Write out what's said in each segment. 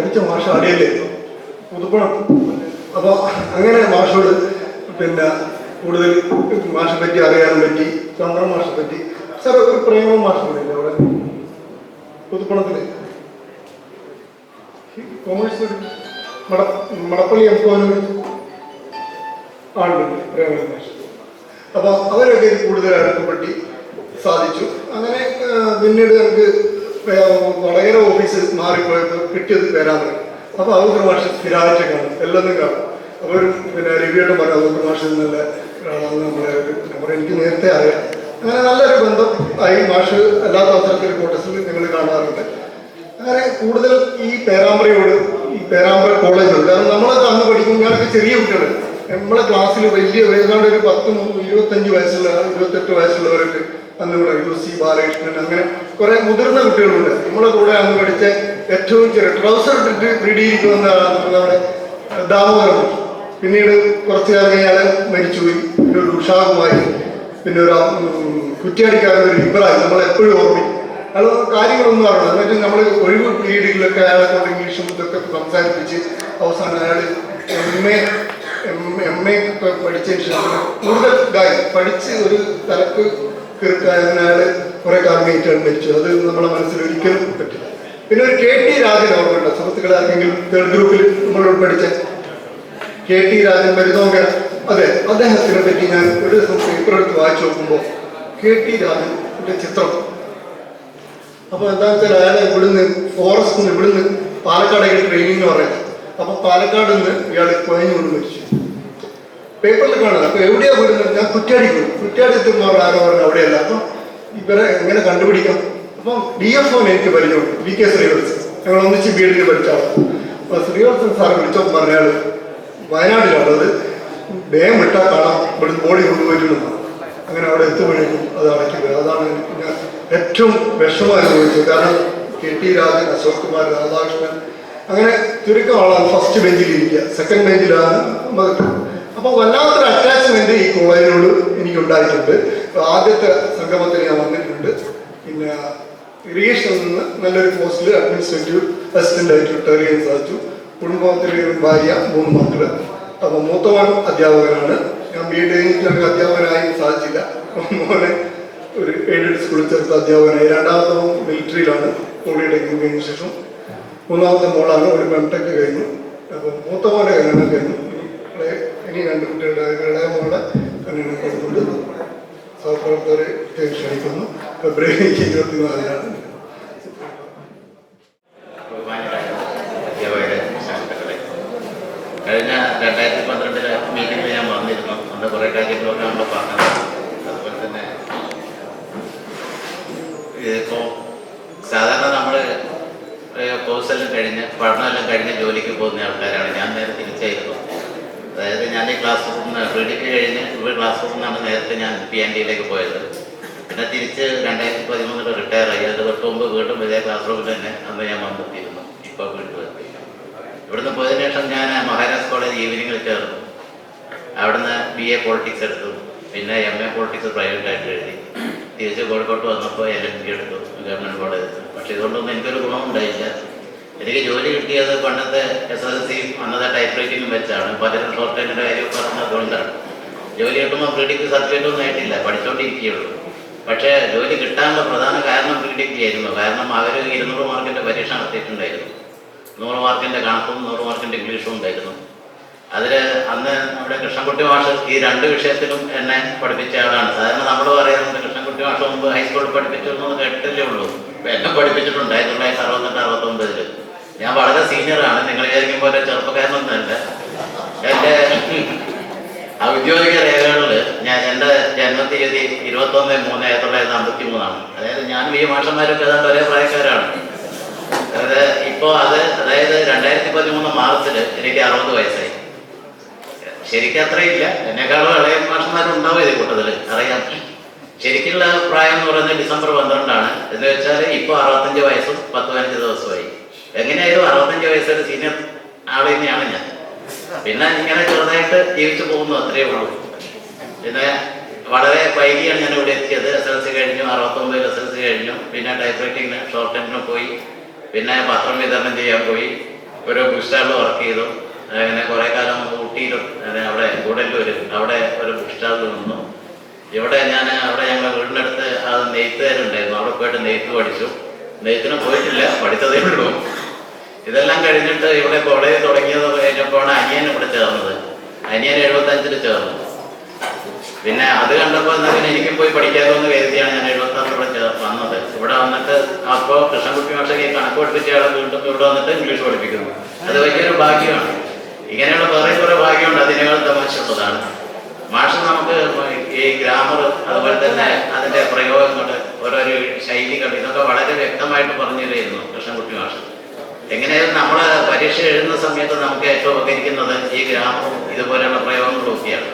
പഠിച്ച മാഷ് അടിയല്ലേ പുതുപ്പണം. അപ്പോൾ അങ്ങനെ മാഷോട് പിന്നെ കൂടുതൽ മാഷെ പറ്റി അറിയാനും പറ്റി. ചന്ദ്രൻ മാഷെ പറ്റി സാർ ഒരു പ്രേമ മാഷ് കൂടിയില്ലേ അവിടെ പുതുപ്പണത്തിൽ കോമേഴ്സ് മടപ്പള്ളി എംപോനും ആളുണ്ട് പ്രേമ മാഷ്. അപ്പോൾ അവരൊക്കെ കൂടുതൽ അടുപ്പപ്പെട്ടി സാധിച്ചു. അങ്ങനെ പിന്നീട് നമുക്ക് വടകര ഓഫീസ് മാറിപ്പോയപ്പോൾ കിട്ടിയത് പേരാമ്പ്ര. അപ്പോൾ അവർക്ക് മാഷ് സ്ഥിരമായിട്ട് കാണും, എല്ലാവരും കാണും. അപ്പോൾ പിന്നെ രവിയുടെ പറഞ്ഞു അവർക്ക് മാഷിൽ നല്ല ഒരാളാണെന്ന് നമ്മളെ എനിക്ക് നേരത്തെ അറിയാം. അങ്ങനെ നല്ലൊരു ബന്ധം ആയി. മാഷ് അല്ലാത്ത അവസരത്തിൽ കോട്ടസിൽ നിങ്ങൾ കാണാറുണ്ട്. അങ്ങനെ കൂടുതൽ ഈ പേരാമ്പ്രയോട്, ഈ പേരാമ്പ്ര കോളേജുണ്ട്. കാരണം നമ്മളൊക്കെ അന്ന് പഠിക്കും, ഞാനൊക്കെ ചെറിയ കുട്ടികൾ, നമ്മളെ ക്ലാസ്സിൽ വലിയ ഏതാണ്ട് ഒരു 25 വയസ്സുള്ള 28 വയസ്സുള്ളവരൊക്കെ അന്ന് ഇവിടെ UC ബാലകൃഷ്ണൻ, അങ്ങനെ കുറെ മുതിർന്ന കുട്ടികളുണ്ട്. നമ്മളെ കൂടെ അന്ന് പഠിച്ച ഏറ്റവും ചെറിയ ട്രൗസർ ഇട്ടിട്ട് റെഡിയിരിക്കുന്ന നമ്മുടെ ദാമോദരൻ. പിന്നീട് കുറച്ചു കാലം അയാളെ മരിച്ചുപോയി. പിന്നെ ഒരു ഉഷാകുമാരി, പിന്നെ ഒരു കുറ്റിയാടിക്കാരൻ ഒരു ഇബ്രാഹിം, നമ്മളെപ്പോഴും ഓർമ്മിക്കും. അയാൾ കാര്യങ്ങളൊന്നും അറിയണം. എന്നിട്ട് നമ്മൾ ഒഴിവ് പീരീഡിലൊക്കെ അയാളെ കൊണ്ട് ഇംഗ്ലീഷും ഇതൊക്കെ സംസാരിപ്പിച്ച് അവസാനം അയാൾ എം എ പഠിച്ചതിന് ശേഷം കൂടുതൽ പഠിച്ച് ഒരു തലക്ക് കീർക്കാരൻ അയാൾ കുറെ കാലം കഴിഞ്ഞിട്ടാണ് മരിച്ചു. അത് നമ്മളെ മനസ്സിൽ ഒരിക്കലും പറ്റില്ല. പിന്നെ ഒരു KT രാജൻ ഓർമ്മയുണ്ട് സുഹൃത്തുക്കളെ ആർക്കെങ്കിലും? തേർഡ് ഗ്രൂപ്പിൽ നമ്മളോട് പഠിച്ച KT രാജൻ മരുന്നോങ്കര. അതെ, അദ്ദേഹത്തിനെ പറ്റി ഞാൻ ഒരു ദിവസം പേപ്പർ എടുത്ത് വായിച്ചു നോക്കുമ്പോൾ KT രാജന്റെ ചിത്രം. അപ്പോൾ എന്താണെന്ന് വെച്ചാൽ അയാളെ ഇവിടുന്ന് ഫോറസ്റ്റിൽ നിന്ന് ഇവിടുന്ന് പാലക്കാടേക്ക് ട്രെയിനിങ് പറയുന്നത്. അപ്പോൾ പാലക്കാട് നിന്ന് ഇയാൾ കുഴഞ്ഞുകൊണ്ട് മരിച്ചു. പേപ്പറിൽ കാണുന്നത്. അപ്പോൾ എവിടെയാ വീടുന്നത്? ഞാൻ കുറ്റ്യാടി പോയി. കുറ്റ്യാടി എത്തുമ്പോൾ ആരോ പറഞ്ഞു അവിടെയല്ല. അപ്പം ഇവരെ എങ്ങനെ കണ്ടുപിടിക്കാം? അപ്പം DFO എനിക്ക് പരിചയമുണ്ട്, VK ശ്രീവത്സൻ. ഞങ്ങൾ ഒന്നിച്ച് BEd പഠിച്ചാണ്. അപ്പോൾ ശ്രീവത്സൻ സാറ് വിളിച്ചപ്പോൾ പറഞ്ഞയാൾ വയനാട്ടിലാണ്, അത് വേഗം വിട്ടാൽ കാണാം, ഇവിടുന്ന് ബോഡി കൊണ്ടുപോയിട്ടുണ്ടെന്ന്. അങ്ങനെ അവിടെ എത്തുമ്പോഴേക്കും അത് അടക്കി പോയി. അതാണ് ഞാൻ ഏറ്റവും വിഷമം അനുഭവിച്ചത്. കാരണം KT രാജൻ, അശോക് കുമാർ, രാധാകൃഷ്ണൻ, അങ്ങനെ ചുരുക്കം ആളാണ് ഫസ്റ്റ് ബെഞ്ചിൽ ഇരിക്കുക, സെക്കൻഡ് ബെഞ്ചിലാണ്. അപ്പോൾ വല്ലാത്തൊരു അറ്റാച്ച്മെന്റ് ഈ കോളേജിനോട് എനിക്കുണ്ടായിട്ടുണ്ട്. ആദ്യത്തെ സംഗമത്തിൽ ഞാൻ വന്നിട്ടുണ്ട്. പിന്നെ ഇറിഗേഷനിൽ നിന്ന് നല്ലൊരു പോസ്റ്റിൽ അഡ്മിനിസ്ട്രേറ്റീവ് അസിസ്റ്റന്റ് ആയിട്ട് റിട്ടയർ ചെയ്യാൻ സാധിച്ചു. കുടുംബത്തിൽ ഭാര്യ, 3 മക്കള്. അപ്പോൾ മൂത്തവൻ അധ്യാപകനാണ്. ഞാൻ BEd കഴിഞ്ഞിട്ട് അധ്യാപകനായി സാധിച്ചില്ല. മോനെ ഒരു എയ്ഡഡ് സ്കൂളിൽ ചേർത്ത് അധ്യാപകനായി. രണ്ടാമത്തവൻ മിലിറ്ററിയിലാണ്, പോളിടെക്നിക് കഴിഞ്ഞ ശേഷം. മൂന്നാമത്തെ മോളാണ്, ഒരു MTech കഴിഞ്ഞു. അപ്പോൾ മൂത്തവൻ്റെ കല്യാണം കഴിഞ്ഞു. ഇനി 2 കുട്ടികളുടെ ഇളയ മോളെ കല്യാണം കൊടുത്തുകൊണ്ട് സഹപ്രവർത്തകരെ ക്ഷണിക്കുന്നു. ഫെബ്രുവരി 24-നാണ്. കഴിഞ്ഞ 2012 മീറ്റിംഗിൽ ഞാൻ വന്നിരുന്നു. അന്ന് കുറേ കാര്യങ്ങളൊക്കെ നമ്മൾ പറഞ്ഞത്. അതുപോലെ തന്നെ ഇതിപ്പോൾ സാധാരണ നമ്മൾ കോഴ്സെല്ലാം കഴിഞ്ഞ് പഠനമെല്ലാം കഴിഞ്ഞ് ജോലിക്ക് പോകുന്ന ആൾക്കാരാണ്. ഞാൻ നേരെ തിരിച്ചായിരുന്നു. അതായത് ഞാൻ ഈ ക്ലാസ് റൂമിൽ നിന്ന് BEd കഴിഞ്ഞ് ഇവിടെ ക്ലാസ് റൂമിൽ നിന്നാണ് നേരത്തെ ഞാൻ PNDയിലേക്ക് പോയത്. പിന്നെ തിരിച്ച് 2013 റിട്ടയർ ആയി. അത് തൊട്ട് മുമ്പ് വീണ്ടും ഇതേ ക്ലാസ് റൂമിൽ തന്നെ അന്ന് ഞാൻ വന്നെത്തിയിരുന്നു. ഇപ്പോൾ വീണ്ടും എത്തി. ഇവിടുന്ന് പോയതിനു ശേഷം ഞാൻ മഹാരാജ് കോളേജ് ഈവനിങ്ങിൽ ചേർന്നു. അവിടുന്ന് BA പൊളിറ്റിക്സ് എടുത്തു. പിന്നെ MA പൊളിറ്റിക്സ് പ്രൈവറ്റായിട്ട് എഴുതി. തിരിച്ച് കോഴിക്കോട്ട് വന്നപ്പോൾ LLB എടുത്തു ഗവൺമെൻറ് കോളേജിൽ. പക്ഷേ ഇതുകൊണ്ടൊന്നും എനിക്കൊരു ഗുണമുണ്ടായില്ല. എനിക്ക് ജോലി കിട്ടിയത് പണ്ടത്തെ SSLC അന്നത്തെ ടൈപ്പ് റൈറ്റിംഗും വെച്ചാണ്. പലരും ഷോർട്ടേജിൻ്റെ കാര്യം പറഞ്ഞതുകൊണ്ടാണ്. ജോലി കിട്ടുമ്പോൾ പ്രീഡിഗ്രി സർട്ടിഫിക്കറ്റ് ഒന്നും ആയിട്ടില്ല, പഠിച്ചുകൊണ്ടിരിക്കുകയുള്ളൂ. പക്ഷേ ജോലി കിട്ടാനുള്ള പ്രധാന കാരണം പ്രീഡിഗ്രി ആയിരുന്നു. കാരണം അവർ 200 മാർക്കിൻ്റെ പരീക്ഷ നടത്തിയിട്ടുണ്ടായിരുന്നു. 100 മാർക്കിൻ്റെ കണക്കും 100 മാർക്കിൻ്റെ ഇംഗ്ലീഷും ഉണ്ടായിരുന്നു. അതിൽ അന്ന് നമ്മുടെ കൃഷ്ണൻകുട്ടി മാഷ് ഈ 2 വിഷയത്തിലും എന്നെ പഠിപ്പിച്ച ആളാണ്. സാധാരണ നമ്മൾ പറയാറുണ്ട് കൃഷ്ണൻകുട്ടി മാഷ് മുമ്പ് ഹൈസ്കൂളിൽ പഠിപ്പിച്ചിരുന്നു കേട്ടില്ലേ ഉള്ളൂ. ഇപ്പം എന്നെ പഠിപ്പിച്ചിട്ടുണ്ട് 1968-69. ഞാൻ വളരെ സീനിയറാണ്. നിങ്ങൾ വിചാരിക്കും പോലെ ചെറുപ്പക്കാരനൊന്നുമല്ല. എൻ്റെ ഔദ്യോഗിക രേഖകളിൽ എൻ്റെ ജന്മതീയതി 21/3/1953. അതായത് ഞാനും ഈ മാഷന്മാരൊക്കെ ഏതാണ്ട് ഒരേ പ്രായക്കാരാണ്. അതായത് ഇപ്പോൾ അതായത് 2013 മാർച്ചിൽ എനിക്ക് 60 വയസ്സായി. ശരിക്കും അത്രയില്ല, എന്നെക്കാളും ഇളയ മാഷന്മാരുണ്ടാവും ഇതേ കൂട്ടത്തിൽ, അറിയാം. ശരിക്കുള്ള പ്രായം എന്ന് പറയുന്നത് ഡിസംബർ 12 എന്ന് വെച്ചാൽ ഇപ്പോൾ 65 വയസ്സും 10-15 ദിവസമായി. എങ്ങനെയായാലും 65 വയസ്സൊരു സീനിയർ ആൾ തന്നെയാണ് ഞാൻ. പിന്നെ ഇങ്ങനെ ചെറുതായിട്ട് ജീവിച്ചു പോകുന്നു, അത്രയേ ഉള്ളൂ. പിന്നെ വളരെ വൈകിയാണ് ഞാൻ ഇവിടെ എത്തിയത്. SSLC കഴിഞ്ഞു, 69 SSLC കഴിഞ്ഞു. പിന്നെ ടൈപ്പ് റൈറ്റിങ്ങിന് ഷോർട്ട് ഹാൻഡിന് പോയി. പിന്നെ പത്രം വിതരണം ചെയ്യാൻ പോയി. ഒരു ബുക്ക് സ്റ്റാളിൽ വർക്ക് ചെയ്തു. അങ്ങനെ കുറേ കാലം ഊട്ടിയിലും അവിടെ ഗുഡല്ലൂരും അവിടെ ഒരു ബുക്ക് സ്റ്റാളിൽ നിന്നു. ഇവിടെ അവിടെ ഞങ്ങളുടെ വീടിനടുത്ത് അത് നെയ്ത്തുകാരുണ്ടായിരുന്നു, അവിടെ പോയിട്ട് നെയ്ത്ത് പഠിച്ചു. നെയ്ത്തിന് പോയിട്ടില്ല, പഠിച്ചതേ ഉള്ളൂ. ഇതെല്ലാം കഴിഞ്ഞിട്ട് ഇവിടെ കോളേജ് തുടങ്ങിയത് കഴിഞ്ഞപ്പോഴാണ് അനിയൻ ഇവിടെ ചേർന്നത്. അനിയൻ 75-ൽ ചേർന്നു. പിന്നെ അത് കണ്ടപ്പോൾ എന്നാൽ പിന്നെ എനിക്കും പോയി പഠിക്കാമല്ലോ എന്ന് കരുതിയാണ് ഞാൻ 76 ഇവിടെ വന്നത്. ഇവിടെ വന്നിട്ട് അപ്പോൾ കൃഷ്ണൻകുട്ടി മാഷെ കണക്ക് പഠിപ്പിച്ച ആളെ വീണ്ടും ഇവിടെ വന്നിട്ട് ഇംഗ്ലീഷ് പഠിപ്പിക്കുന്നു. അത് വലിയൊരു ഭാഗ്യമാണ്. ഇങ്ങനെയുള്ള വേറെ കുറേ ഭാഗ്യമുണ്ട്, അതിനേക്കാൾ തമാശയുള്ളതാണ്. മാഷ് നമുക്ക് ഈ ഗ്രാമർ, അതുപോലെ തന്നെ അതിൻ്റെ പ്രയോഗങ്ങൾ, ഓരോരോ ശൈലികൾ, ഇതൊക്കെ വളരെ വ്യക്തമായിട്ട് പറഞ്ഞു തരുന്നു കൃഷ്ണൻകുട്ടി മാഷ്. എങ്ങനെയാലും നമ്മൾ പരീക്ഷ എഴുതുന്ന സമയത്ത് നമുക്ക് ഏറ്റവും ഉപകരിക്കുന്നത് ഈ ഗ്രാമവും ഇതുപോലെയുള്ള പ്രയോഗങ്ങളും ഒക്കെയാണ്.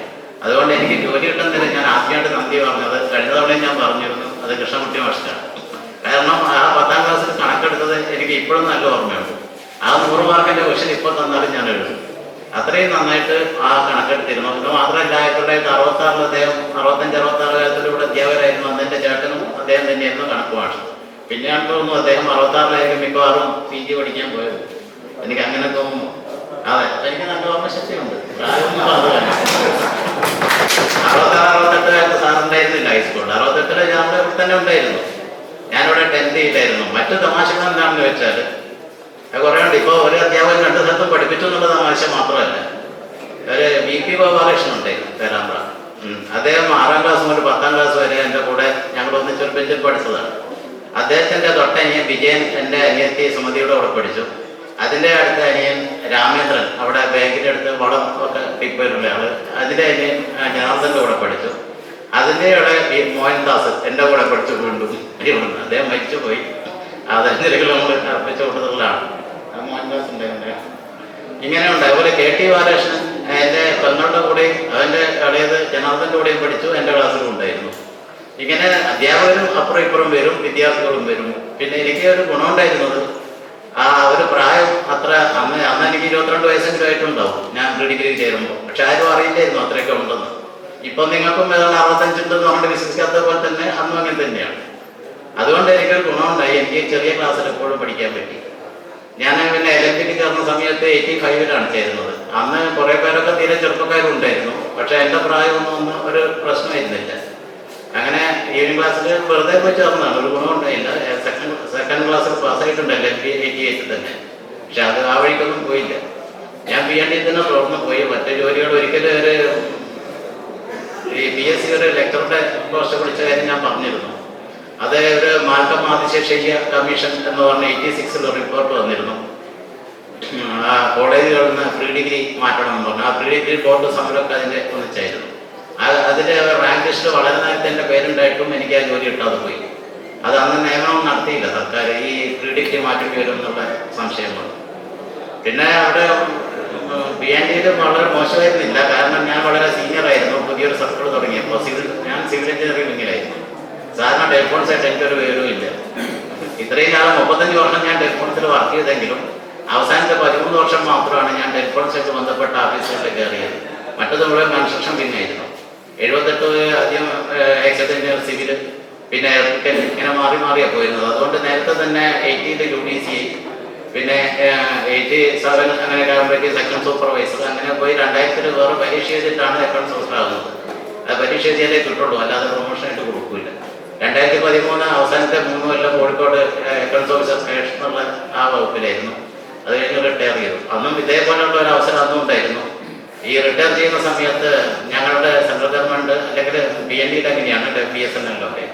അതുകൊണ്ട് എനിക്ക് ജോലി കിട്ടുന്നതിന് ഞാൻ ആദ്യമായിട്ട് നന്ദി പറഞ്ഞത്, കഴിഞ്ഞ തവണയും ഞാൻ പറഞ്ഞിരുന്നു, അത് കൃഷ്ണൻകുട്ടി മാഷിനാണ്. കാരണം ആ 10ാം ക്ലാസ്സിൽ കണക്കെടുത്തത് എനിക്ക് ഇപ്പോഴും നല്ല ഓർമ്മയുണ്ട്. ആ 100 മാർക്കിൻ്റെ ക്വസ്റ്റ്യൻ ഇപ്പോൾ തന്നാലും ഞാൻ എഴുതും. അത്രയും നന്നായിട്ട് ആ കണക്കെടുത്തിരുന്നു. ഇത് മാത്രമല്ല 1966 അദ്ദേഹം 65-66 കാലത്തിലൂടെ അധ്യാപകരായിരുന്നു. അന്നെൻ്റെ ചേട്ടനും അദ്ദേഹം തന്നെയായിരുന്നു കണക്ക് മാഷ്. പിന്നെയാണ് തോന്നുന്നു അദ്ദേഹം 66-ലായിരിക്കും മിക്കവാറും PG പഠിക്കാൻ പോയത്. എനിക്ക് അങ്ങനെ തോന്നുന്നു. അതെ, എനിക്ക് നല്ല ഓർമ്മശക്തിയുണ്ട്. പ്രായമൊന്നും അത് തന്നെ 66-68 കാലത്ത് സാറുണ്ടായിരുന്നില്ല ഹൈസ്കൂളിൽ. 68-ൽ നമ്മുടെ ഇവിടെ തന്നെ ഉണ്ടായിരുന്നു. ഞാനിവിടെ 10th ഇല്ലായിരുന്നു. മറ്റു തമാശകൾ എന്താണെന്ന് വെച്ചാൽ കുറേ ഉണ്ട്. ഇപ്പോൾ ഒരു അധ്യാപകൻ 2 സ്ഥലത്തും പഠിപ്പിച്ചു എന്നുള്ള തമാശ മാത്രമല്ല. ഒരു VP ഗോപാലകൃഷ്ണൻ ഉണ്ടായിരുന്നു പേരാമ്പ്ര. അദ്ദേഹം 6ാം ക്ലാസ് മുതൽ 10ാം ക്ലാസ് വരെ എൻ്റെ കൂടെ ഞങ്ങൾ ഒന്നിച്ചൊരു ബെഞ്ചിൽ പഠിച്ചതാണ്. അദ്ദേഹത്തിൻ്റെ തൊട്ടനിയൻ വിജയൻ എൻ്റെ അനിയത്തി സുമതിയുടെ കൂടെ പഠിച്ചു. അതിൻ്റെ അടുത്ത അനിയൻ രാമേന്ദ്രൻ അവിടെ ബാങ്കിൻ്റെ അടുത്ത് വളം ഒക്കെ ടിപ്പയിലുള്ള ആള്, അതിൻ്റെ അനിയൻ ജനാർദ്ദൻ്റെ കൂടെ പഠിച്ചു. അതിൻ്റെ ഇവിടെ മോഹൻദാസ് എൻ്റെ കൂടെ പഠിച്ചു. വീണ്ടും അദ്ദേഹം മരിച്ചുപോയി. അതെന്തെങ്കിലും നമ്മൾ അർപ്പിച്ചു കൊടുത്തുള്ളതാണ്. മോഹൻദാസ് ഉണ്ടായിരുന്നു. ഇങ്ങനെയുണ്ട്. അതുപോലെ KT ബാലകൃഷ്ണൻ എൻ്റെ പെങ്ങളുടെ കൂടെയും അവൻ്റെ ഇളയത് ജനാർദ്ദൻ്റെ കൂടെയും പഠിച്ചു, എൻ്റെ ക്ലാസ്സിലും ഉണ്ടായിരുന്നു. ഇങ്ങനെ അധ്യാപകരും അപ്പുറം ഇപ്പുറം വരും, വിദ്യാർത്ഥികളും വരും. പിന്നെ എനിക്ക് ഒരു ഗുണമുണ്ടായിരുന്നത്, ഒരു പ്രായം അത്ര അന്ന് എനിക്ക് 22 വയസ്സെങ്കിലും ആയിട്ടുണ്ടാവും ഞാൻ ഡിഗ്രി ചേരുമ്പോൾ. പക്ഷെ ആരും അറിയില്ലായിരുന്നു അത്രയൊക്കെ ഉണ്ടെന്ന്. ഇപ്പം നിങ്ങൾക്കും ഏതാണ്ട് 65 ഉണ്ടെന്ന് പറഞ്ഞിട്ട് വിശ്വസിക്കാത്ത പോലെ തന്നെ അന്നും അങ്ങനെ തന്നെയാണ്. അതുകൊണ്ട് എനിക്കൊരു ഗുണമുണ്ടായി. എനിക്ക് ചെറിയ ക്ലാസ്സിൽ എപ്പോഴും പഠിക്കാൻ പറ്റി. ഞാൻ പിന്നെ LLBക്ക് ചേർന്ന സമയത്ത് 85-ലാണ് ചേരുന്നത്. അന്ന് കുറേ പേരൊക്കെ തീരെ ചെറുപ്പക്കാരും ഉണ്ടായിരുന്നു. പക്ഷെ എൻ്റെ പ്രായമൊന്നും ഒരു പ്രശ്നമായിരുന്നില്ല. അങ്ങനെ ഈവനിങ് ക്ലാസ്സിൽ വെറുതെ പോയി ചേർന്നതാണ്, ഒരു ഗുണമുണ്ടായില്ല. സെക്കൻഡ് ക്ലാസ്സിൽ പാസ്സായിട്ടുണ്ട് LLB 88 തന്നെ. പക്ഷെ അത് ആ വഴിക്കൊന്നും പോയില്ല. ഞാൻ PhD തന്നെ തുടർന്ന് പോയി. മറ്റു ജോലികൾ ഒരിക്കലും ഈ BSc ഒരു ലെക്ചറുടെ പോസ്റ്റ് പിടിച്ച കാര്യം ഞാൻ പറഞ്ഞിരുന്നു. അത് ഒരു മാൽക്കം ആദിശേഷയ്യ കമ്മീഷൻ എന്ന് പറഞ്ഞ 86-ൽ റിപ്പോർട്ട് വന്നിരുന്നു. ആ കോളേജുകളിൽ നിന്ന് പ്രീ ഡിഗ്രി മാറ്റണം എന്ന് പറഞ്ഞു. ആ പ്രീ ഡിഗ്രി ബോർഡ് സമരമൊക്കെ അതിൻ്റെ ഒന്നിച്ചായിരുന്നു. അതിൻ്റെ റാങ്ക് ലിസ്റ്റ് വളരെ നേരത്തെ എൻ്റെ പേരുണ്ടായിട്ടും എനിക്ക് ആ ജോലി കിട്ടാതെ പോയി. അത് അന്ന് നിയമനം നടത്തിയില്ല സർക്കാർ, ഈ പ്രീ ഡിഗ്രി മാറ്റേണ്ടി വരും എന്നുള്ള സംശയം വന്നു. പിന്നെ അവിടെ PhD വളരെ മോശമായിരുന്നില്ല. കാരണം ഞാൻ വളരെ സീനിയർ ആയിരുന്നു. പുതിയൊരു സർക്കിൾ തുടങ്ങിയപ്പോൾ ഞാൻ സിവിൽ എഞ്ചിനീയറിംഗ് വിങ്ങിലായിരുന്നു. സാധാരണ ടെലിഫോൺസായിട്ട് എനിക്കൊരു വിവരവും ഇല്ല. ഇത്രയും കാലം 35 വർഷം ഞാൻ ടെലിഫോൺസിൽ വർക്ക് ചെയ്തെങ്കിലും അവസാനത്തെ 13 വർഷം മാത്രമാണ് ഞാൻ ടെലിഫോൺസായിട്ട് ബന്ധപ്പെട്ട ഓഫീസുകളിൽ കയറിയത്. മറ്റത് മുഴുവൻ കൺസ്ട്രക്ഷൻ വിങ്ങായിരുന്നു. 78 ആദ്യം എക്സൈസ് എഞ്ചിനീയർ സിവിൽ, പിന്നെ ഇലക്ട്രിക്കൽ, ഇങ്ങനെ മാറി മാറിയാണ് പോയിരുന്നത്. അതുകൊണ്ട് നേരത്തെ തന്നെ 80-ൽ UDC, പിന്നെ 87 അങ്ങനെയൊക്കെ ആകുമ്പോഴേക്ക് സെക്ഷൻ സൂപ്പർവൈസർ, അങ്ങനെ പോയി 2000-ൽ വേറെ പരീക്ഷ ചെയ്തിട്ടാണ് അക്കൗണ്ട് സൂപ്പർ ആകുന്നത്. അത് പരീക്ഷ ചെയ്തേ കിട്ടുള്ളൂ, അല്ലാതെ പ്രൊമോഷനായിട്ട് കൊടുക്കില്ല. 2013 അവസാനത്തെ 3 കൊല്ലം കോഴിക്കോട് അക്കൗണ്ട് ഓഫീസർ സ്റ്റേഷൻ എന്നുള്ള ആ വകുപ്പിലായിരുന്നു. അത് കഴിഞ്ഞ് റിട്ടയർ ചെയ്തു. അന്നും ഇതേപോലെയുള്ള ഒരു അവസരം അന്നും ഉണ്ടായിരുന്നു. ഈ റിട്ടയർ ചെയ്യുന്ന സമയത്ത് ഞങ്ങളുടെ സെൻട്രൽ ഗവൺമെൻറ് അല്ലെങ്കിൽ PNDയിൽ എങ്ങനെയാണ് BSNL-ഒക്കെ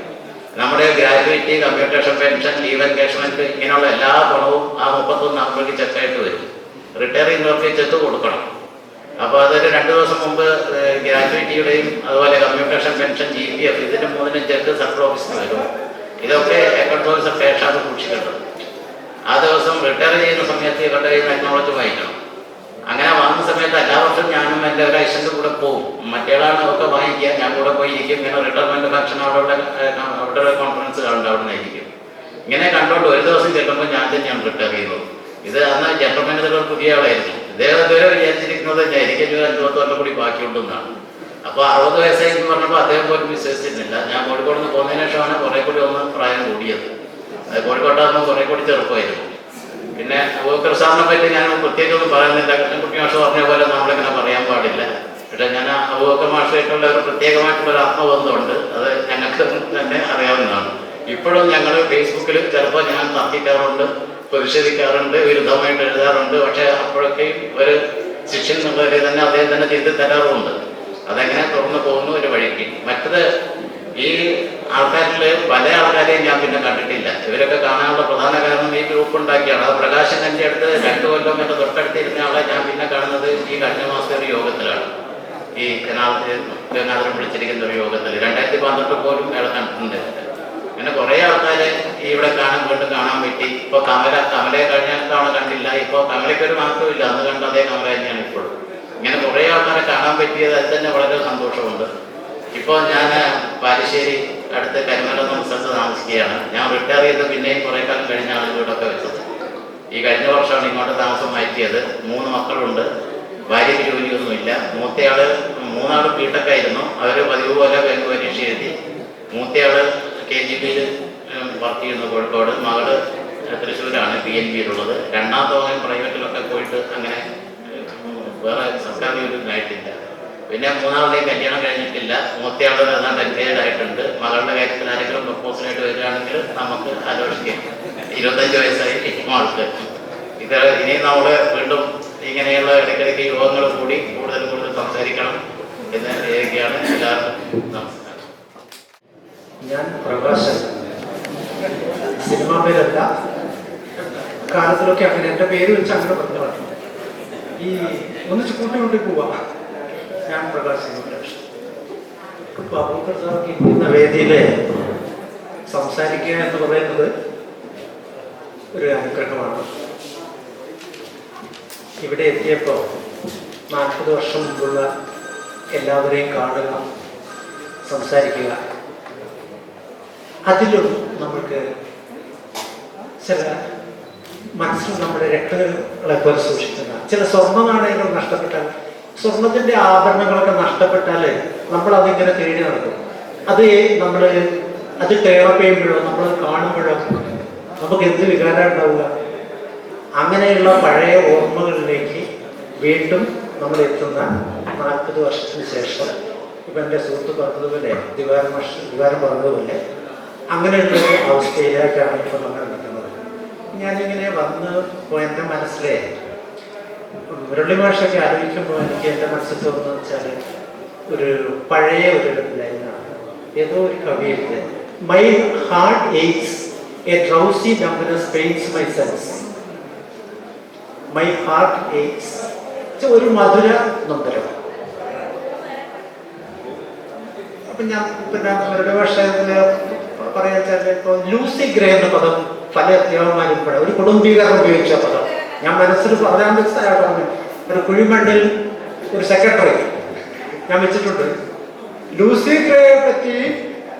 നമ്മുടെ graduate, commutation pension, leave engagement, ഇങ്ങനെയുള്ള എല്ലാ പണവും ആ 31 ആകുമ്പോഴേക്ക് ചെക്കായിട്ട് വരും. റിട്ടയർ ചെയ്യുന്നവർക്ക് ചെക്ക് കൊടുക്കണം. അപ്പോൾ അതൊരു 2 ദിവസം മുമ്പ് ഗ്രാജുവേറ്റിയുടെയും അതുപോലെ കമ്മ്യൂട്ടേഷൻ പെൻഷൻ, GPF ഇതിൻ്റെ 3നും ചെക്ക് സെൻട്രൽ ഓഫീസിൽ വരും. ഇതൊക്കെ അക്കൗണ്ട് ഓഫീസർ ക്യാഷാണ് സൂക്ഷിക്കേണ്ടത്. ആ ദിവസം റിട്ടയർ ചെയ്യുന്ന സമയത്ത് ഇവരുടെ കയ്യിൽ നിന്ന് അക്നോളജ് വാങ്ങിക്കണം. അങ്ങനെ വാങ്ങുന്ന സമയത്ത് എല്ലാ വർഷവും ഞാനും എൻ്റെ ഒരു അസിസ്റ്റൻ്റ് കൂടെ പോകും. മറ്റേയാളാണ് ഒക്കെ വാങ്ങിക്കുക, ഞാൻ കൂടെ പോയി ഇരിക്കും. ഇങ്ങനെ റിട്ടയർമെൻറ്റ് ഫംഗ്ഷൻ അവിടെ കോൺഫറൻസ് കാണുന്നുണ്ട്, അവിടെ നിന്നായിരിക്കും. ഇങ്ങനെ കണ്ടുകൊണ്ട് ഒരു ദിവസം ചെല്ലുമ്പോൾ ഞാൻ തന്നെയാണ് റിട്ടയർ ചെയ്യുന്നത്. ഇത് അന്ന് ജനറൽ മാനേജർ പുതിയ ആളായിരുന്നു. ഇദ്ദേഹം ഇതുവരെ വിചാരിച്ചിരിക്കുന്നത് എനിക്ക് 25 കൊല്ലം കൂടി ബാക്കിയുണ്ടെന്നാണ്. അപ്പോൾ 60 വയസ്സായി എന്ന് പറഞ്ഞപ്പോൾ അദ്ദേഹം പോലും വിശ്വസിച്ചിരുന്നില്ല. ഞാൻ കോഴിക്കോട് നിന്ന് പോകുന്നതിന് ശേഷമാണ് കുറേ കൂടി ഒന്ന് പ്രായം കൂടിയത്. അത് കോഴിക്കോട്ടാകുമ്പോൾ കുറേ കൂടി ചെറുപ്പമായിരുന്നു. പിന്നെ അബൂബക്കർ സാറിനെ പറ്റി ഞാൻ പ്രത്യേകിച്ചൊന്നും പറയുന്നില്ല. കൃഷ്ണൻകുട്ടി മാഷ് പറഞ്ഞ പോലെ നമ്മളിങ്ങനെ പറയാൻ പാടില്ല. പക്ഷെ ഞാൻ അബൂബക്കർ മാഷായിട്ടുള്ള ഒരു പ്രത്യേകമായിട്ടുള്ള ഒരു ആത്മബന്ധമുണ്ട്. അത് ഞങ്ങൾക്ക് തന്നെ അറിയാവുന്നതാണ്. ഇപ്പോഴും ഞങ്ങൾ ഫേസ്ബുക്കിൽ ചിലപ്പോൾ ഞാൻ തർക്കിക്കാറുണ്ട്, പ്രതിഷേധിക്കാറുണ്ട്, വിരുദ്ധമായിട്ട് എഴുതാറുണ്ട്. പക്ഷെ അപ്പോഴൊക്കെയും ഒരു ശിഷ്യൻ എന്നുള്ളവരെ തന്നെ അദ്ദേഹം തന്നെ തിരുത്തി തരാറുമുണ്ട്. അതെങ്ങനെ തുറന്നു പോകുന്നു ഒരു വഴിക്ക്. മറ്റത് ഈ ആൾക്കാരിൽ പല ആൾക്കാരെയും ഞാൻ പിന്നെ കണ്ടിട്ടില്ല. ഇവരൊക്കെ കാണാനുള്ള പ്രധാന കാരണം ഈ ഗ്രൂപ്പ് ഉണ്ടാക്കിയാണ്. അത് പ്രകാശൻ എൻ്റെ അടുത്ത് 2 കൊല്ലം എൻ്റെ തൊട്ടടുത്തിരുന്ന ആളെ ഞാൻ പിന്നെ കാണുന്നത് ഈ കഴിഞ്ഞ മാസത്തെ ഒരു യോഗത്തിലാണ്. ഈ ഗംഗാധരൻ വിളിച്ചിരിക്കുന്ന ഒരു യോഗത്തിൽ 2012 പോലും അയാളെ കണ്ടിട്ടുണ്ട്. അങ്ങനെ കുറേ ആൾക്കാരെ ഇവിടെ വീണ്ടും കാണാൻ പറ്റി. ഇപ്പോൾ കമലയെ കഴിഞ്ഞ തവണ കണ്ടില്ല. ഇപ്പോൾ കമലയ്ക്ക് ഒരു മാറ്റമില്ല. അന്ന് കണ്ട അതേ കമല തന്നെയാണ് ഇപ്പോഴും. ഇങ്ങനെ കുറേ ആൾക്കാരെ കാണാൻ പറ്റിയത് അത് തന്നെ വളരെ സന്തോഷമുണ്ട്. ഇപ്പോൾ ഞാൻ പാലശ്ശേരി അടുത്ത് കരിമല എന്ന സ്ഥലത്ത് താമസിക്കുകയാണ്. ഞാൻ റിട്ടയർ ചെയ്ത് പിന്നെയും കുറേ കാലം കഴിഞ്ഞാണ് വീടൊക്കെ വെച്ചത്. ഈ കഴിഞ്ഞ വർഷമാണ് ഇങ്ങോട്ട് താമസം മാറ്റിയത്. 3 മക്കളുണ്ട്. ഭാര്യയ്ക്ക് ജോലിയൊന്നുമില്ല. മൂത്തയാള് 3 ആൾ ബിടെക്കായിരുന്നു. അവർ പതിവ് പോലെ ബാങ്ക് പരീക്ഷ എഴുതി. മൂത്തയാള് KGBയിൽ വർക്ക് ചെയ്യുന്നു കോഴിക്കോട്. മകള് തൃശ്ശൂരാണ് PNBയിലുള്ളത്. രണ്ടാമത്തെ മകൻ പ്രൈവറ്റിലൊക്കെ പോയിട്ട് അങ്ങനെ വേറെ സർക്കാർ ജോലിയൊന്നും ആയിട്ടില്ല. പിന്നെ 3ആളുടെയും കല്യാണം കഴിഞ്ഞിട്ടില്ല. മൂത്തയാള് ഏതാണ്ട് എൻഗേജ്ഡ് ആയിട്ടുണ്ട്. മകളുടെ കാര്യത്തിൽ ആരെങ്കിലും പ്രപ്പോസലായിട്ട് വരികയാണെങ്കിൽ നമുക്ക് ആലോചിക്കാം. 25 വയസ്സായി ആൾക്ക്. ഇത് ഇനി നമ്മൾ വീണ്ടും ഇങ്ങനെയുള്ള ഇടയ്ക്കിടയ്ക്ക് യോഗങ്ങൾ കൂടി കൂടുതൽ സംസാരിക്കണം എന്ന് ഏതൊക്കെയാണ് എല്ലാവർക്കും നമസ്കാരം. ഞാൻ പ്രകാശൻ. സിനിമാ പേരല്ല, കാലത്തിലൊക്കെ അങ്ങനെ എൻ്റെ പേര് വെച്ച് അങ്ങനെ പറഞ്ഞതാണ്. ഈ ഒന്നിച്ച് കൂട്ടി പോവാ. ഞാൻ പ്രകാശൻ. ഇപ്പൊ അബൂബക്കർ സാർക്ക് ഇരിക്കുന്ന വേദിയിൽ സംസാരിക്കുക എന്ന് പറയുന്നത് ഒരു അനുഗ്രഹമാണ്. ഇവിടെ എത്തിയപ്പോൾ 40 വർഷം മുമ്പുള്ള എല്ലാവരെയും കാണുക, സംസാരിക്കുക, അതിലും നമുക്ക് ചില മനസ്സിൽ നമ്മുടെ രക്തങ്ങളെ പോലെ സൂക്ഷിക്കുന്ന ചില സ്വർണ്ണ നാണയങ്ങൾ നഷ്ടപ്പെട്ടാൽ, സ്വർണത്തിൻ്റെ ആഭരണങ്ങളൊക്കെ നഷ്ടപ്പെട്ടാൽ നമ്മൾ അതിങ്ങനെ തേടി നടക്കും. അത് ടേറപ്പ് ചെയ്യുമ്പോഴോ നമ്മൾ കാണുമ്പോഴോ നമുക്ക് എന്ത് വികാരം ഉണ്ടാവുക. അങ്ങനെയുള്ള പഴയ ഓർമ്മകളിലേക്ക് വീണ്ടും നമ്മൾ എത്തുന്ന 40 വർഷത്തിന് ശേഷം ഇപ്പം എൻ്റെ സുഹൃത്ത് പറഞ്ഞതുപോലെ ദിവാരം പറഞ്ഞതുപോലെ അങ്ങനെയുള്ള അവസ്ഥയിലേക്കാണ് ഇപ്പോൾ നമ്മൾ നിൽക്കുന്നത്. ഞാനിങ്ങനെ വന്ന് എൻ്റെ മനസ്സിലെ മുരളി മാഷൊക്കെ ആലോചിക്കുമ്പോൾ എനിക്ക് എൻ്റെ മനസ്സിൽ തോന്നുന്നത് വെച്ചാൽ ഒരു പഴയ ഒരു ലൈനാണ്. ഏതോ ഒരു കവിയുടെ my heart aches a drowsy numbness pains my sense. My heart aches ഒരു മധുര നൊമ്പരം. അപ്പം ഞാൻ പിന്നെ മുരളി ഭാഷ പറയാ വെച്ചാൽ ഇപ്പോൾ ലൂസി ഗ്രേ എന്ന പദം പല അധ്യാപകന്മാരും ഒരു കുടുംബീകരണം ഉപയോഗിച്ച പദം ഞാൻ മനസ്സിൽ പറയാൻ വെച്ചാൽ ഒരു കുഴിമണ്ണിൽ ഒരു സെക്രട്ടറി ഞാൻ വെച്ചിട്ടുണ്ട്. ലൂസി ഗ്രേയെ പറ്റി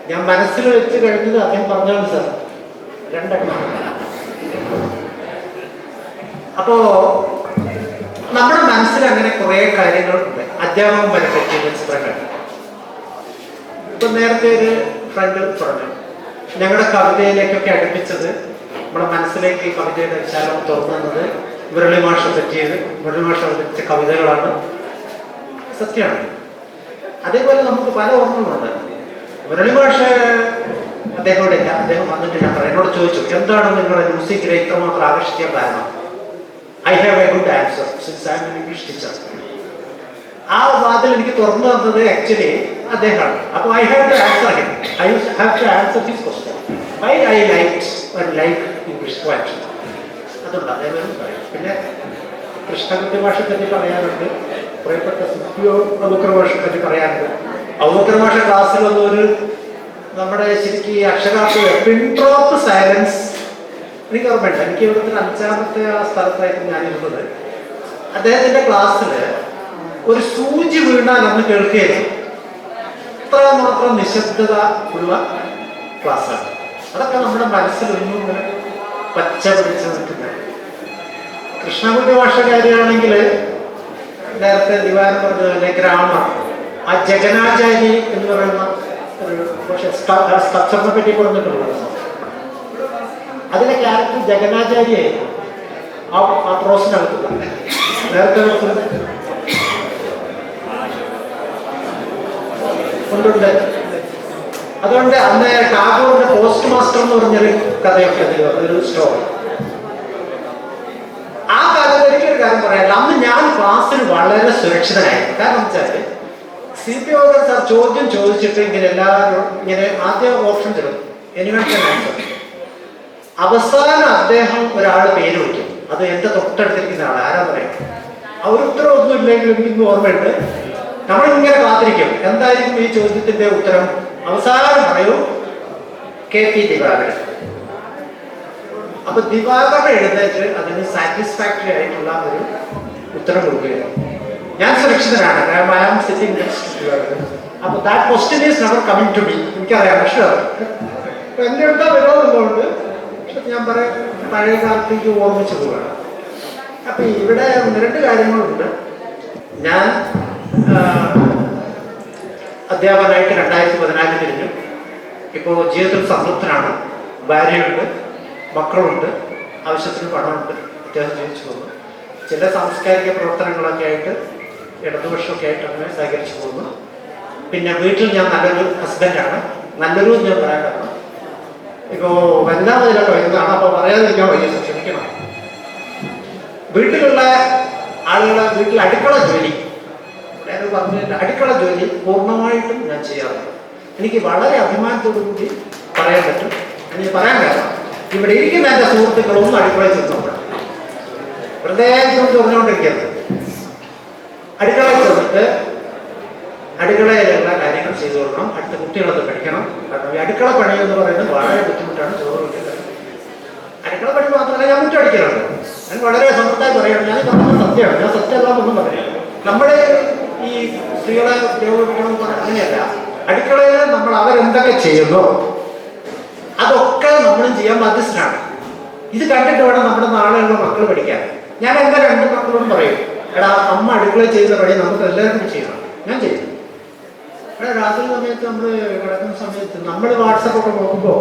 ഞാൻ മനസ്സിൽ വെച്ച് കഴിഞ്ഞത് അദ്ദേഹം പറഞ്ഞാണ് സാർ 2 എണ്ണം. അപ്പോ നമ്മുടെ മനസ്സിൽ അങ്ങനെ കുറെ കാര്യങ്ങളുണ്ട്. അധ്യാപകന്മാരെ പറ്റിയുള്ള ചിത്രങ്ങൾ. ഇപ്പൊ നേരത്തെ ഒരു ഫ്രണ്ട് പറഞ്ഞു ഞങ്ങളുടെ കവിതയിലേക്കൊക്കെ അടുപ്പിച്ചത്, നമ്മുടെ മനസ്സിലേക്ക് കവിതയുടെ വിശാലം തുറന്നത് മുരളി മാഷ പറ്റിയത്, മുരളി മാഷ അവതരിച്ച കവിതകളാണ്. സത്യമാണ്. അതേപോലെ നമുക്ക് പല ഓർമ്മകളുണ്ട്. മുരളി മാഷ അദ്ദേഹത്തോടില്ല, അദ്ദേഹം വന്നിട്ട് ഞാൻ പറയാം, എന്നോട് ചോദിച്ചു എന്താണ് നിങ്ങളുടെ മ്യൂസിക് ഇത്രമാത്രം ആകർഷിക്കാൻ കാരണം. I have a good answer since I am an English teacher. ആ വാതിൽ എനിക്ക് തുറന്നു തന്നത് ആക്ച്വലി അദ്ദേഹമാണ്. അപ്പോൾ I have to answer him. I have to answer his question. Why I like English poetry. അതുണ്ട് അതേപോലെ പറയും. പിന്നെ കൃഷ്ണകുട്ടി ഭാഷയെ പറ്റി പറയാറുണ്ട്, പ്രിയപ്പെട്ട സുഖിയോ അബൂബക്കർ ഭാഷയെ പറ്റി പറയാറുണ്ട്. അബൂബക്കർ ഭാഷ ക്ലാസ്സിൽ വന്നൊരു നമ്മുടെ ശരിക്കും ഈ അക്ഷരാർത്ഥ പിൻ ഡ്രോപ്പ് സൈലൻസ് എനിക്ക് ഓർമ്മയുണ്ട്. എനിക്ക് ഇവിടുത്തെ 5ാമത്തെ ആ സ്ഥലത്തായിട്ട് ഞാനിരുന്നത്. അദ്ദേഹത്തിന്റെ ക്ലാസ്സിൽ ഒരു സൂചി വീണാൽ അന്ന് കേൾക്കുകയായിരുന്നു. അത്രമാത്രം നിശബ്ദത ഉള്ള ക്ലാസ്സാണ്. അതൊക്കെ നമ്മുടെ മനസ്സിലൊന്നും ഇങ്ങനെ പച്ച പിടിച്ച് നിൽക്കുന്നത്. കൃഷ്ണകുട്ടി ഭാഷകാരിയാണെങ്കിൽ നേരത്തെ ദിവാരം പറഞ്ഞതുപോലെ ഗ്രാമർ, ആ ജഗനാചാരി എന്ന് പറയുന്ന ഒരു പക്ഷേ സ്ട്രക്ചറിനെ പറ്റി പറഞ്ഞിട്ടുള്ളത്. അതിലെ ക്യാരക്ടർ ജഗനാചാരിയായിരുന്നു. ആ പ്രോസിനകത്തുള്ള നേരത്തെ കൊണ്ടുണ്ട്. അതുകൊണ്ട് അന്ന് ടാഗോറിന്റെ പോസ്റ്റ് മാസ്റ്റർ എന്ന് പറഞ്ഞൊരു കഥയൊക്കെ ഒരു സ്റ്റോറി. ആ കാലത്ത് എനിക്കൊരു കാര്യം പറയാനില്ല, അന്ന് ഞാൻ ക്ലാസ്സിൽ വളരെ സുരക്ഷിതനായിരുന്നു. കാരണം വെച്ചാൽ CP സാർ ചോദ്യം ചോദിച്ചിട്ട് ഇങ്ങനെ എല്ലാവരും ഇങ്ങനെ ആദ്യം ഓപ്ഷൻ തരും, എനിവേഷൻ ആൻസർ. അവസാനം അദ്ദേഹം ഒരാൾ പേര് വിളിക്കും, അത് എന്റെ തൊട്ടടുത്തിരിക്കുന്ന ആൾ ആരാ പറയാം. അവർ ഉത്തരവൊന്നും ഇല്ലെങ്കിലും എനിക്കിന്ന് ഓർമ്മയുണ്ട്. നമ്മളിങ്ങനെ കാത്തിരിക്കും എന്തായിരിക്കും ഈ ചോദ്യത്തിന്റെ ഉത്തരം. അവസാനം പറയൂ KP ദിവാകരൻ. അപ്പൊ ദിവാകരൻ എഴുന്നേറ്റ് അതിന് സാറ്റിസ്ഫാക്ടറി ആയിട്ടുള്ള ഒരു ഉത്തരം കൊടുക്കുകയാണ്. ഞാൻ സുരക്ഷിതനാണ്, കാരണം I am sitting next to Divakaran. അപ്പൊ that question is never coming to me. എനിക്കറിയാം, പക്ഷേ എന്റെ അടുത്താ വരുമെന്നുള്ളതുകൊണ്ട് ഞാൻ പറയാം പഴയ കാലത്തേക്ക് ഓർമ്മിച്ചു പോവുകയാണ്. അപ്പൊ ഇവിടെ രണ്ട് കാര്യങ്ങളുണ്ട്. ഞാൻ അധ്യാപകനായിട്ട് 2014 തിരിഞ്ഞു. ഇപ്പോൾ ജീവിതത്തിൽ സംതൃപ്തനാണ്. ഭാര്യയുണ്ട്, മക്കളുണ്ട്, ആവശ്യത്തിന് പണമുണ്ട്, അത്യാവശ്യം ജീവിച്ചു പോകുന്നു. ചില സാംസ്കാരിക പ്രവർത്തനങ്ങളൊക്കെ ആയിട്ട് ഇടതുപക്ഷമൊക്കെ ആയിട്ട് അങ്ങനെ സഹകരിച്ചു പോകുന്നു. പിന്നെ വീട്ടിൽ ഞാൻ നല്ലൊരു ഹസ്ബൻഡാണ്. നല്ലൊരു ഞാൻ പറയാൻ കാരണം ഇപ്പോൾ വനിതാമതിലൊക്കെ വരുന്നതാണ്, അപ്പോൾ പറയാതിരിക്കാൻ വയ്യ, ക്ഷമിക്കണം. വീട്ടിലുള്ള ആളുകളെ വീട്ടിൽ അടുക്കള ജോലി പറഞ്ഞില്ല, അടുക്കള ജോലി പൂർണ്ണമായിട്ടും ഞാൻ ചെയ്യാറുണ്ട്. എനിക്ക് വളരെ അഭിമാനത്തോടു കൂടി പറയാൻ പറ്റും. എനിക്ക് പറയാൻ കാരണം ഇവിടെ ഇരിക്കുന്ന എൻ്റെ സുഹൃത്തുക്കളൊന്നും അടുക്കളയിൽ ചെന്നോട്ടെ, പ്രത്യേകം തുറന്നുകൊണ്ടിരിക്കുന്നത്. അടുക്കളയിൽ ചെന്നിട്ട് അടുക്കളയിലുള്ള കാര്യങ്ങൾ ചെയ്തു കൊടുക്കണം. അടുത്ത കുട്ടികളത് പഠിക്കണം. കാരണം ഈ അടുക്കള പണി എന്ന് പറയുന്നത് വളരെ ബുദ്ധിമുട്ടാണ്. ചോറ് വെക്കുന്നത് അടുക്കള പണി മാത്രമല്ല, ഞാൻ മുറ്റടിക്കലുണ്ട്. ഞാൻ വളരെ സമൃദ്ധമായി പറയുകയാണ്. ഞാൻ പറഞ്ഞത് സത്യമാണ്, ഞാൻ സത്യമല്ലാതൊന്നും പറയാം. നമ്മുടെ ഈ സ്ത്രീകളെ ഉപയോഗിക്കണം അങ്ങനെയല്ല. അടുക്കളയിൽ നമ്മൾ അവരെന്തൊക്കെ ചെയ്യുന്നു അതൊക്കെ നമ്മളും ചെയ്യാൻ ബാധ്യസ്ഥനാണ്. ഇത് കണ്ടിട്ട് വേണം നമ്മുടെ നാളെയുള്ള മക്കൾ പഠിക്കാൻ. ഞാൻ എൻ്റെ 2 മക്കളോടും പറയും, എടാ അമ്മ അടുക്കളയിൽ ചെയ്യുന്ന പണി നമുക്ക് എല്ലാവർക്കും ചെയ്യണം. ഞാൻ ചെയ്യും. എടാ രാത്രി സമയത്ത് നമ്മൾ കിടക്കുന്ന സമയത്ത് നമ്മൾ വാട്സപ്പൊക്കെ നോക്കുമ്പോൾ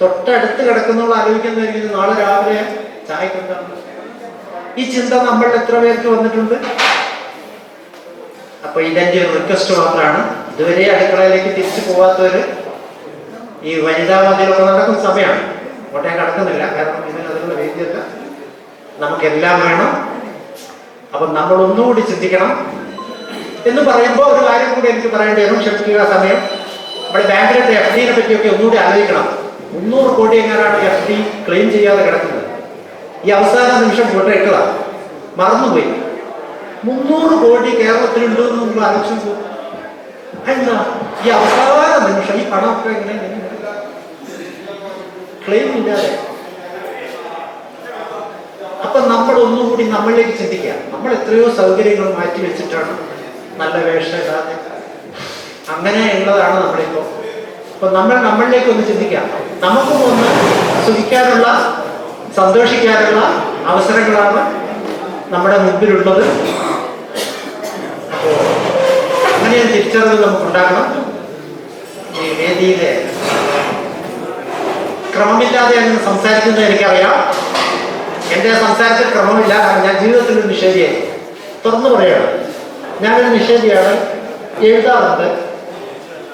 തൊട്ടടുത്ത് കിടക്കുന്നവൾ ആലോചിക്കുന്നതായിരിക്കും നാളെ രാവിലെ ചായക്കെന്താണ്. ഈ ചിന്ത നമ്മളിൽ എത്ര പേർക്ക് വന്നിട്ടുണ്ട്? അപ്പൊ ഇതെന്റെ ഒരു റിക്വസ്റ്റ് മാത്രമാണ്. ഇതുവരെ അടുക്കളയിലേക്ക് തിരിച്ചു പോവാത്തവര് ഈ വനിതാ മതിലൊക്കെ നടക്കുന്ന സമയമാണ്. അങ്ങോട്ട് ഞാൻ കടക്കുന്നില്ല, കാരണം ഇതിന് അതിനുള്ള വേദിയല്ല. നമുക്കെല്ലാം വേണം. അപ്പൊ നമ്മൾ ഒന്നുകൂടി ചിന്തിക്കണം എന്ന് പറയുമ്പോൾ ഒരു കാര്യം കൂടി എനിക്ക് പറയേണ്ടി വരും. ക്ഷമിക്കുക സമയം. നമ്മുടെ ബാങ്കിലെ FD പറ്റിയൊക്കെ ഒന്നുകൂടി ആലോചിക്കണം. 300 കോടി എങ്ങനെയാണ് FD ക്ലെയിം ചെയ്യാതെ കിടക്കുന്നത്. ഈ അവസാന നിമിഷം ഫോട്ടോ ഇട്ടതാണ്, മറന്നുപോയി. 300 കോടി കേരളത്തിലുണ്ട് എന്ന് നമ്മൾ ആലോചിച്ചു. എന്താ ഈ അവസാന നിമിഷം ഈ പണമൊക്കെ എങ്ങനെ ക്ലെയിം ഇല്ലാതെ? അപ്പൊ നമ്മൾ ഒന്നുകൂടി നമ്മളിലേക്ക് ചിന്തിക്കുക. നമ്മൾ എത്രയോ സൗകര്യങ്ങൾ മാറ്റി വെച്ചിട്ടാണ് നല്ല വേഷം ഇടാതെ അങ്ങനെയുള്ളതാണ് നമ്മളിപ്പോ. അപ്പൊ നമ്മളിലേക്ക് ഒന്ന് ചിന്തിക്കാം. നമുക്കും ഒന്ന് സുഖിക്കാനുള്ള സന്തോഷിക്കാനുള്ള അവസരങ്ങളാണ് നമ്മുടെ മുൻപിലുള്ളത്. അപ്പോൾ അങ്ങനെ തിരിച്ചറിവ് നമുക്കുണ്ടാകണം. ഈ വേദിയിലെ ക്രമമില്ലാതെ അങ്ങനെ സംസാരിക്കുന്നത് എനിക്കറിയാം. എൻ്റെ സംസാരത്തിൽ ക്രമമില്ല, കാരണം ഞാൻ ജീവിതത്തിൽ ഒരു നിഷേധിയായി. തുറന്നു പറയുകയാണ്, ഞാനൊരു നിഷേധിയാണ്. എഴുതാറുണ്ട്.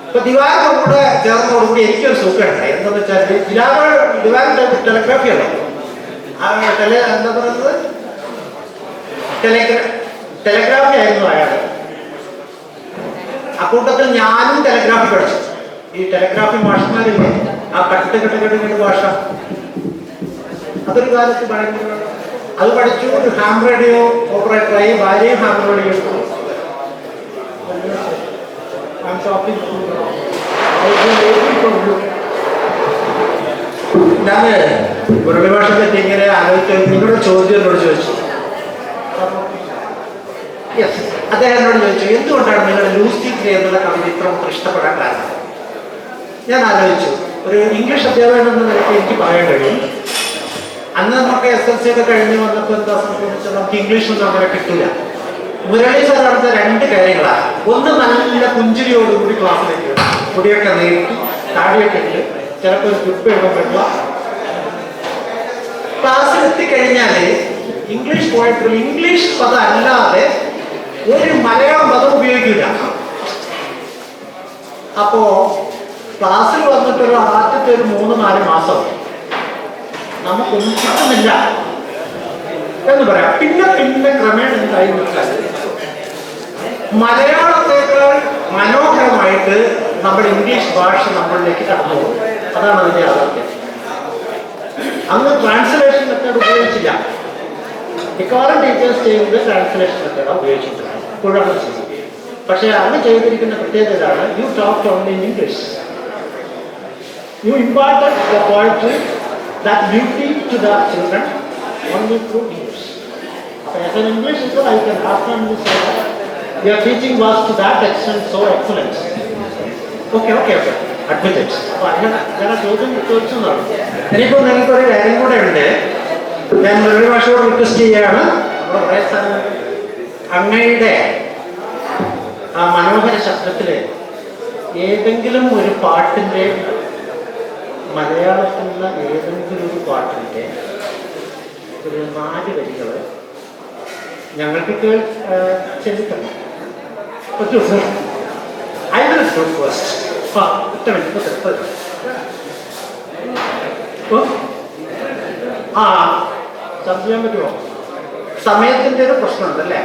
ഇപ്പൊ ദിവാകരൻ കൂടെ ചേർന്നതോടുകൂടി എനിക്കൊരു സുഖമുണ്ടായി. എന്താന്ന് വെച്ചാൽ ദിവാകരൻ്റെ ടെലിഗ്രാഫി ആണ്, എന്താ പറയുന്നത്, ടെലിഗ്രാഫി ആയിരുന്നു അയാൾ. അക്കൂട്ടത്തിൽ ഞാനും ടെലിഗ്രാഫി പഠിച്ചു. ഈ ടെലിഗ്രാഫി മാഷന്മാരില്ലേ, ആ കട്ട് ഭാഷ, അതൊരു കാലത്ത് ഭയങ്കര അത് പഠിച്ചു. ഒരു ഹാം റേഡിയോ ഓപ്പറേറ്ററായി. ഭാര്യയും ഹാം റേഡിയോ. ഞാൻ മുരളിഭാഷയെ പറ്റി ഇങ്ങനെ ആലോചിച്ചു. നിങ്ങളുടെ ചോദ്യം എന്നോട് ചോദിച്ചു. അദ്ദേഹം എന്നോട് ചോദിച്ചു, എന്തുകൊണ്ടാണ് നിങ്ങളുടെ ലൂസി ട്രീ എന്നുള്ള കവിത ഇത്ര ഇഷ്ടപ്പെടാൻ കാരണം? ഞാൻ ആലോചിച്ചു. ഒരു ഇംഗ്ലീഷ് അധ്യാപകൻ എന്ന നിലയ്ക്ക് എനിക്ക് പറയാൻ കഴിയും. അന്ന് നമുക്ക് SLC ഒക്കെ കഴിഞ്ഞ് വന്നപ്പോൾ എന്താ സംഭവിച്ചത്, നമുക്ക് ഇംഗ്ലീഷൊന്നും അങ്ങനെ കിട്ടില്ല. മുരളി സാർ നടന്ന 2 കാര്യങ്ങളാണ്. ഒന്ന്, നല്ല പുഞ്ചിരിയോടുകൂടി ക്ലാസ്സിലേക്ക് മുടിയൊക്കെ നീട്ടി താടിയൊക്കെ ഇട്ട് ചിലപ്പോൾ ഒരു കുപ്പ ഇടുമ്പോഴുള്ള ക്ലാസ്സിൽ എത്തിക്കഴിഞ്ഞാൽ ഇംഗ്ലീഷ് പോയപ്പോൾ ഇംഗ്ലീഷ് പദം അല്ലാതെ ഒരു മലയാളം പദം ഉപയോഗിക്കില്ല. അപ്പോ ക്ലാസ്സിൽ വന്നിട്ടൊരു ആദ്യത്തെ ഒരു 3-4 മാസം നമുക്കൊന്നും കിട്ടുന്നില്ല എന്ന് പറയാം. പിന്നെ പിന്നെ ക്രമേണ എന്തായി വെച്ചാൽ മലയാളത്തേക്കാൾ മനോഹരമായിട്ട് നമ്മുടെ ഇംഗ്ലീഷ് ഭാഷ നമ്മളിലേക്ക് കടന്നു പോകും. അതാണ് അതിന്റെ യാഥാർത്ഥ്യം. അന്ന് ട്രാൻസ്ലേഷൻ മെത്തേഡ് ഉപയോഗിച്ചില്ല. മിക്കവാറും ടീച്ചേഴ്സ് ചെയ്യുന്നത് ട്രാൻസ്ലേഷൻ മെത്തേഡാണ് ഉപയോഗിച്ചിട്ടില്ല. ഇപ്പോഴാണ് ചെയ്യുന്നത്. പക്ഷേ അന്ന് ചെയ്തിരിക്കുന്ന പ്രത്യേകത ഇതാണ്, you talk only in English. You imparted the poetry, that beauty to the children only through English. അപ്പോൾ as an English teacher I can happily say your teaching was to that extent so excellent. Okay. Admitted. അപ്പോൾ അങ്ങനെ ചോദ്യം ചോദിച്ചതാണ്. ഇനിയിപ്പോൾ നിങ്ങൾക്കൊരു കാര്യം കൂടെ ഉണ്ട്. ഞാൻ മുരളി മാഷോട് റിക്വസ്റ്റ് ചെയ്യാണ്, നമ്മുടെ കുറേ സ്ഥലം അങ്ങയുടെ ആ മനോഹര ശബ്ദത്തിൽ ഏതെങ്കിലും ഒരു പാട്ടിൻ്റെ, മലയാളത്തിലുള്ള ഏതെങ്കിലും ഒരു പാട്ടിൻ്റെ ഒരു 4 വരികൾ ഞങ്ങൾക്ക് ചെലുത്തണം. I will do first. ചർച്ച ചെയ്യാൻ പറ്റുമോ? സമയത്തിൻ്റെ ഒരു പ്രശ്നമുണ്ടല്ലേ?